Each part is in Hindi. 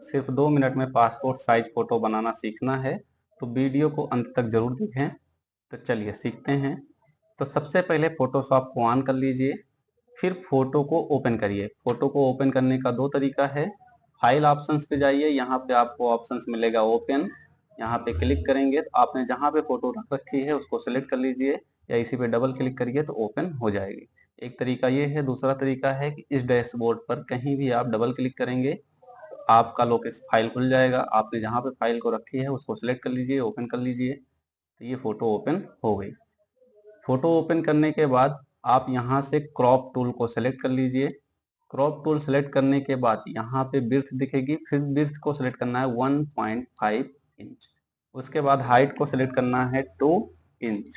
सिर्फ 2 मिनट में पासपोर्ट साइज फ़ोटो बनाना सीखना है, तो वीडियो को अंत तक ज़रूर देखें। तो चलिए सीखते हैं। तो सबसे पहले फ़ोटोशॉप को ऑन कर लीजिए, फिर फ़ोटो को ओपन करिए। फ़ोटो को ओपन करने का 2 तरीका है। फाइल ऑप्शंस पे जाइए, यहाँ पे आपको ऑप्शंस मिलेगा ओपन, यहाँ पे क्लिक करेंगे तो आपने जहाँ पे फ़ोटो रख रखी है उसको सिलेक्ट कर लीजिए या इसी पे डबल क्लिक करिए तो ओपन हो जाएगी। एक तरीका ये है। दूसरा तरीका है कि इस डैशबोर्ड पर कहीं भी आप डबल क्लिक करेंगे तो आपका लोकेशन फाइल खुल जाएगा। आपने जहाँ पे फाइल को रखी है उसको सिलेक्ट कर लीजिए, ओपन कर लीजिए, तो ये फ़ोटो ओपन हो गई। फ़ोटो ओपन करने के बाद आप यहाँ से क्रॉप टूल को सिलेक्ट कर लीजिए। क्रॉप टूल सेलेक्ट करने के बाद यहाँ पे विड्थ दिखेगी, फिर विड्थ को सिलेक्ट करना है 1.5 इंच। उसके बाद हाइट को सिलेक्ट करना है 2 इंच।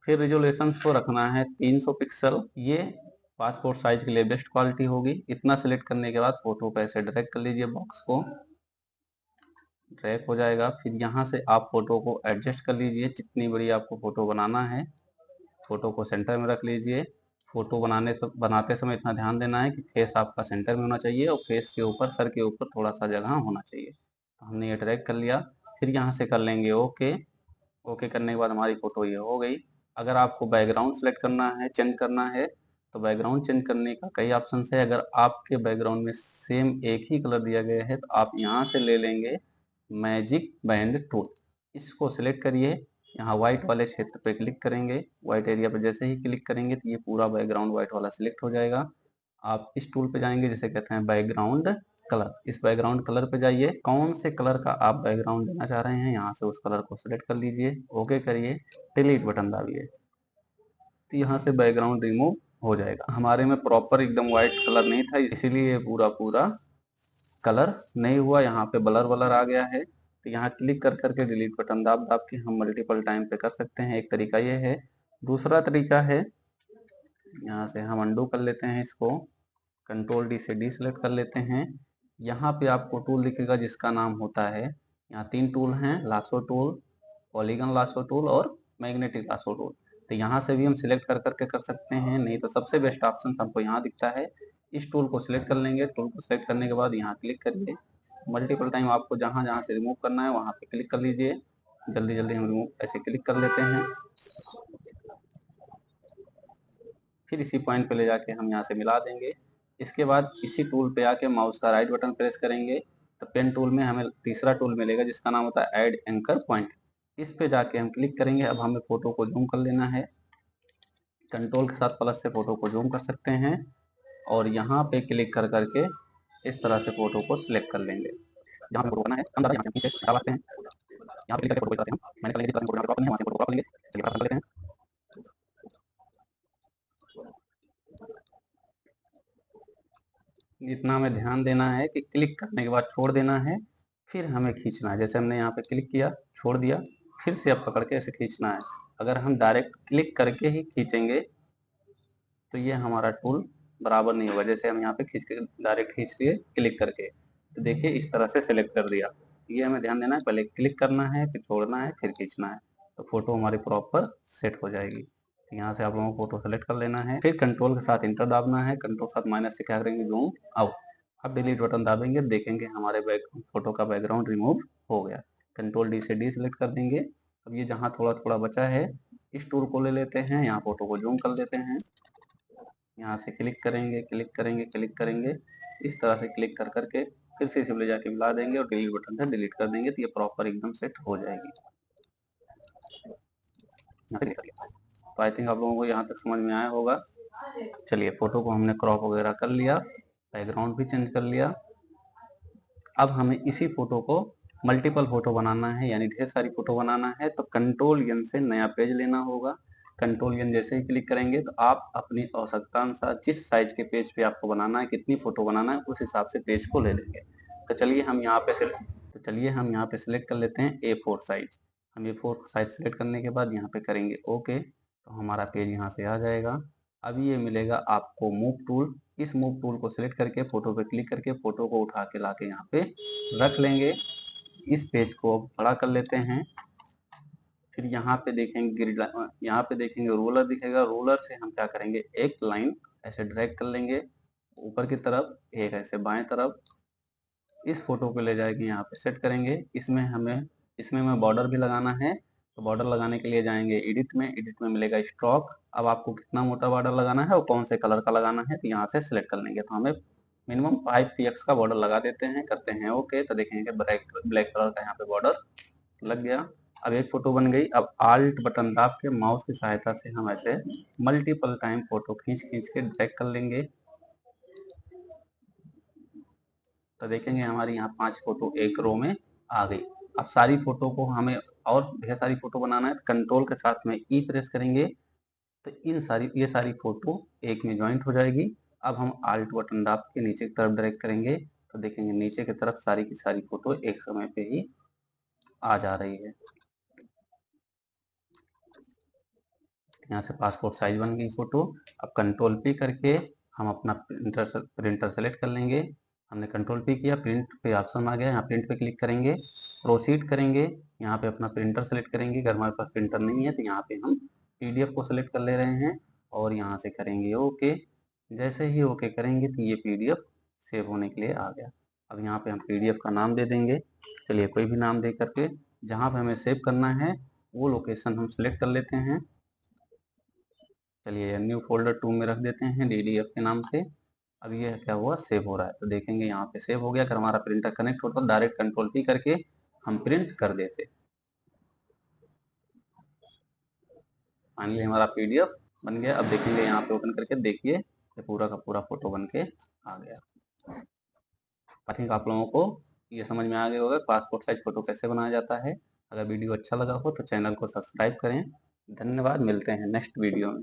फिर रिजोल्यूशन को रखना है 300 पिक्सल। ये पासपोर्ट साइज के लिए बेस्ट क्वालिटी होगी। इतना सिलेक्ट करने के बाद फोटो को ऐसे ड्रैग कर लीजिए, बॉक्स को ड्रैग हो जाएगा। फिर यहाँ से आप फोटो को एडजस्ट कर लीजिए, जितनी बड़ी आपको फोटो बनाना है। फोटो को सेंटर में रख लीजिए। फोटो बनाते समय इतना ध्यान देना है कि फेस आपका सेंटर में होना चाहिए और फेस के ऊपर, सर के ऊपर थोड़ा सा जगह होना चाहिए। तो हमने ये ड्रैग कर लिया। फिर यहाँ से कर लेंगे ओके। ओके करने के बाद हमारी फोटो ये हो गई। अगर आपको बैकग्राउंड सेलेक्ट करना है, चेंज करना है, तो बैकग्राउंड चेंज करने का कई ऑप्शन है। अगर आपके बैकग्राउंड में सेम एक ही कलर दिया गया है तो आप यहाँ से ले लेंगे मैजिक बैंड टूल। इसको सिलेक्ट करिए, यहाँ व्हाइट वाले क्षेत्र पे क्लिक करेंगे। व्हाइट एरिया पे जैसे ही क्लिक करेंगे तो ये पूरा बैकग्राउंड व्हाइट वाला सिलेक्ट हो जाएगा। आप इस टूल पे जाएंगे जिसे कहते हैं बैकग्राउंड कलर। इस बैकग्राउंड कलर पे जाइए, कौन से कलर का आप बैकग्राउंड देना चाह रहे हैं यहाँ से उस कलर को सिलेक्ट कर लीजिए, ओके करिए, डिलीट बटन दाबिए, तो यहाँ से बैकग्राउंड रिमूव हो जाएगा। हमारे में प्रॉपर एकदम व्हाइट कलर नहीं था, इसीलिए ये पूरा कलर नहीं हुआ, यहाँ पे ब्लर ब्लर आ गया है। तो यहाँ क्लिक कर करके डिलीट बटन दाब दाब के हम मल्टीपल टाइम पे कर सकते हैं। एक तरीका ये है। दूसरा तरीका है, यहाँ से हम अंडू कर लेते हैं इसको, कंट्रोल डी से डी सेलेक्ट कर लेते हैं। यहाँ पे आपको टूल दिखेगा जिसका नाम होता है, यहाँ 3 टूल हैं, lasso tool, polygon lasso tool और मैग्नेटिक लासो टूल। तो यहाँ से भी हम सिलेक्ट कर करके कर सकते हैं, नहीं तो सबसे बेस्ट ऑप्शन हमको यहाँ दिखता है। इस टूल को सिलेक्ट कर लेंगे। टूल को सिलेक्ट करने के बाद यहाँ क्लिक करिए, मल्टीपल टाइम आपको जहाँ जहाँ से रिमूव करना है वहाँ पे क्लिक कर लीजिए। जल्दी जल्दी हम रिमूव ऐसे क्लिक कर लेते हैं। फिर इसी पॉइंट पे ले जाके हम यहाँ से मिला देंगे। इसके बाद इसी टूल पे आके माउस का राइट बटन प्रेस करेंगे तो पेन टूल में हमें तीसरा टूल मिलेगा जिसका नाम होता है ऐड एंकर पॉइंट। इस पे जाके हम क्लिक करेंगे। अब हमें फोटो को जूम कर लेना है, कंट्रोल के साथ प्लस से फोटो को जूम कर सकते हैं और यहाँ पे क्लिक कर करके इस तरह से फोटो को सिलेक्ट कर लेंगे। जहाँ पे फोटो करना है हम यहाँ से नीचे हटा सकते हैं, यहाँ पे क्लिक करके फोटो को हम मैंने कर लेंगे, जिस तरह से फोटो करनी है वहाँ से फोटो क्रॉप लेंगे। चलिए फटाफट कर लेते हैं। इतना हमें ध्यान देना है कि क्लिक करने के बाद छोड़ देना है, फिर हमें खींचना है। जैसे हमने यहाँ पे क्लिक किया, छोड़ दिया, फिर से अब पकड़ के ऐसे खींचना है। अगर हम डायरेक्ट क्लिक करके ही खींचेंगे तो ये हमारा टूल बराबर नहीं होगा। जैसे हम यहाँ पे खींच के डायरेक्ट खींच लिए क्लिक करके, तो देखिए इस तरह से सिलेक्ट कर दिया। ये हमें ध्यान देना है, पहले क्लिक करना है, फिर छोड़ना है, फिर खींचना है, तो फोटो हमारी प्रॉपर सेट हो जाएगी। तो यहाँ से आप लोगों को फोटो सेलेक्ट कर लेना है, फिर कंट्रोल के साथ इंटर दाबना है, कंट्रोल के साथ माइनस से क्या करेंगे, जूम आउट। अब डिलीट बटन दाबेंगे, देखेंगे हमारे फोटो का बैकग्राउंड रिमूव हो गया। कंट्रोल डी से डी सेलेक्ट कर देंगे। अब ये जहाँ थोड़ा थोड़ा बचा है, इस टूल को ले लेते हैं, यहाँ फोटो को जूम कर देते हैं, यहाँ से क्लिक करेंगे, क्लिक करेंगे, क्लिक करेंगे, इस तरह से क्लिक कर करके फिर से इसे ले जाके मिला देंगे और डिलीट बटन से डिलीट कर देंगे, तो ये प्रॉपर एकदम सेट हो जाएगी। यहाँ से तो आई थिंक आप लोगों को यहाँ तक समझ में आया होगा। चलिए फोटो को हमने क्रॉप वगैरह कर लिया, बैकग्राउंड भी चेंज कर लिया। अब हमें इसी फोटो को मल्टीपल फोटो बनाना है, यानी ढेर सारी फोटो बनाना है, तो कंट्रोल एन से नया पेज लेना होगा। कंट्रोल एन जैसे ही क्लिक करेंगे तो आप अपनी आवश्यकता अनुसार जिस साइज के पेज पे आपको बनाना है, कितनी फोटो बनाना है, उस हिसाब से पेज को ले लेंगे। तो चलिए हम यहाँ पे सिलेक्ट कर लेते हैं A4 साइज। हम A4 साइज सिलेक्ट करने के बाद यहाँ पे करेंगे ओके, तो हमारा पेज यहाँ से आ जाएगा। अभी ये मिलेगा आपको मूव टूल। इस मूव टूल को सिलेक्ट करके फोटो पे क्लिक करके फोटो को उठा के लाके यहाँ पे रख लेंगे। इस पेज को बड़ा कर लेते हैं। फिर यहाँ पे देखेंगे यहाँ पे देखेंगे रोलर दिखेगा। रोलर से हम क्या करेंगे, एक लाइन ऐसे ड्रैग कर लेंगे ऊपर की तरफ, एक ऐसे बाएं तरफ, इस फोटो को ले जाके यहाँ पे सेट करेंगे। इसमें हमें बॉर्डर भी लगाना है, तो बॉर्डर लगाने के लिए जाएंगे एडिट में मिलेगा स्ट्रोक। अब आपको कितना मोटा बॉर्डर लगाना है और कौन से कलर का लगाना है, तो यहाँ से सिलेक्ट कर लेंगे। तो हमें मिनिमम 5px का बॉर्डर लगा देते हैं, करते हैं ओके। तो देखेंगे ब्लैक कलर का यहाँ पे बॉर्डर लग गया। अब एक फोटो बन गई। अब आल्ट बटन दाब के माउस की सहायता से हम ऐसे मल्टीपल टाइम फोटो खींच के ड्रैग कर लेंगे। तो देखेंगे हमारी यहाँ 5 फोटो एक रो में आ गई। अब सारी फोटो को हमें और ढेर सारी फोटो बनाना है, कंट्रोल के साथ में ई प्रेस करेंगे तो ये सारी फोटो एक में ज्वाइंट हो जाएगी। अब हम आल्ट बटन दाब के नीचे की तरफ ड्रैग करेंगे तो देखेंगे नीचे की तरफ सारी की सारी फोटो एक समय पे ही आ जा रही है। यहाँ से पासपोर्ट साइज बन गई फोटो। अब कंट्रोल पी करके हम अपना प्रिंटर सेलेक्ट कर लेंगे। हमने कंट्रोल पी किया, प्रिंट पे ऑप्शन आ गया, यहाँ प्रिंट पे क्लिक करेंगे, प्रोसीड करेंगे। यहाँ पे अपना प्रिंटर सेलेक्ट करेंगे। अगर हमारे पास प्रिंटर नहीं है तो यहाँ पे हम पीडीएफ को सेलेक्ट कर ले रहे हैं और यहाँ से करेंगे ओके। जैसे ही ओके करेंगे तो ये पीडीएफ सेव होने के लिए आ गया। अब यहाँ पे हम पीडीएफ का नाम दे देंगे। चलिए कोई भी नाम दे करके जहाँ पे हमें सेव करना है वो लोकेशन हम सेलेक्ट कर लेते हैं। चलिए न्यू फोल्डर 2 में रख देते हैं DDF के नाम से। अब ये क्या हुआ, सेव हो रहा है। तो देखेंगे यहाँ पे सेव हो गया। अगर हमारा प्रिंटर कनेक्ट होता तो डायरेक्ट कंट्रोल पी करके हम प्रिंट कर देते। फाइनली हमारा पीडीएफ बन गया। अब देखेंगे यहाँ पे ओपन करके, देखिए ये पूरा का पूरा फोटो बन के आ गया। आई थिंक आप लोगों को ये समझ में आ गया होगा पासपोर्ट साइज फोटो कैसे बनाया जाता है। अगर वीडियो अच्छा लगा हो तो चैनल को सब्सक्राइब करें। धन्यवाद, मिलते हैं नेक्स्ट वीडियो में।